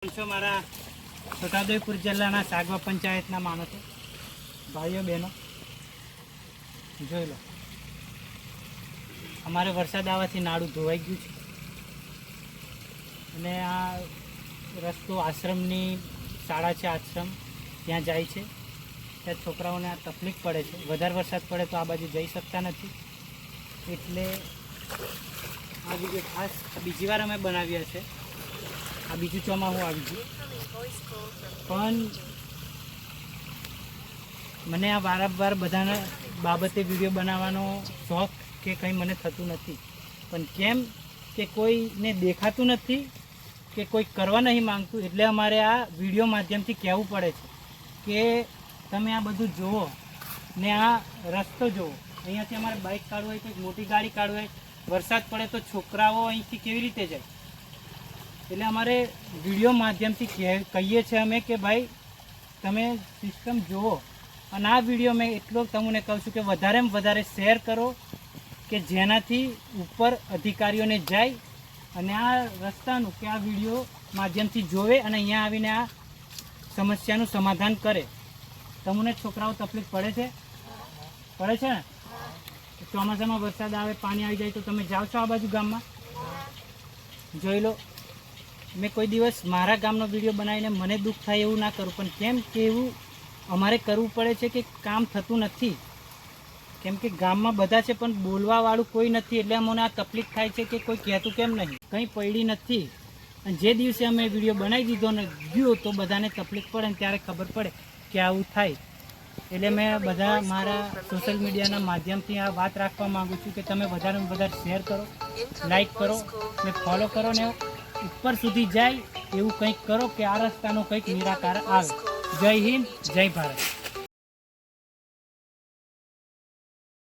મારા છોટાઉદેપુર જિલ્લાના સાગવા પંચાયતના માણસો ભાઈઓ બહેનો જોઈ લો, અમારે વરસાદ આવવાથી નાળું ધોવાઈ ગયું છે અને આ રસ્તો આશ્રમની શાળા છે, આશ્રમ ત્યાં જાય છે. ત્યાં છોકરાઓને આ તકલીફ પડે છે. વધારે વરસાદ પડે તો આ બાજુ જઈ શકતા નથી. એટલે આ વિડીયો ખાસ બીજી વાર અમે બનાવ્યા છે. આ બીજું ચોમાસું આવી ગયું, પણ મને આ વારંવાર બધાના બાબતે વિડીયો બનાવવાનો શોખ કે કંઈ મને થતું નથી. પણ કેમ કે કોઈને દેખાતું નથી કે કોઈ કરવા નહીં માંગતું, એટલે અમારે આ વિડીયો માધ્યમથી કહેવું પડે છે કે તમે આ બધું જુઓ ને આ રસ્તો જુઓ. અહીંયાથી અમારે બાઇક કાઢવું હોય, કોઈ મોટી ગાડી કાઢવું હોય, વરસાદ પડે તો છોકરાઓ અહીંથી કેવી રીતે જાય? એટલે અમારે વિડીયો માધ્યમથી કહીએ છીએ અમે કે ભાઈ તમે સિસ્ટમ જુઓ. અને આ વિડીયો મેં એટલો તમને કહું છું કે વધારેમાં વધારે શેર કરો કે જેનાથી ઉપર અધિકારીઓને જાય અને આ રસ્તાનું કે આ વિડીયો માધ્યમથી જોવે અને અહીંયા આવીને આ સમસ્યાનું સમાધાન કરે. તમને છોકરાઓ તકલીફ પડે છે ને? ચોમાસામાં વરસાદ આવે, પાણી આવી જાય તો તમે જાઓ છો આ બાજુ ગામમાં? જોઈ લો, મેં કોઈ દિવસ મારા ગામનો વિડીયો બનાવીને મને દુઃખ થાય એવું ના કરું, પણ કેમ કે એવું અમારે કરવું પડે છે કે કામ થતું નથી. કેમ કે ગામમાં બધા છે પણ બોલવાવાળું કોઈ નથી, એટલે અમને આ તકલીફ થાય છે કે કોઈ કહેતું કેમ નહીં, કંઈ પડી નથી. અને જે દિવસે અમે વિડીયો બનાવી દીધો ને ગયો તો બધાને તકલીફ પડે ને ત્યારે ખબર પડે કે આવું થાય. એટલે મેં બધા મારા સોશિયલ મીડિયાના માધ્યમથી આ વાત રાખવા માગું છું કે તમે વધારેમાં વધારે શેર કરો, લાઈક કરો ને ફોલો કરો ને ઉપર સુધી જાય એવું કંઈક કરો કે આ રસ્તાનું કંઈક નિરાકાર આવે. જય હિન્દ, જય ભારત.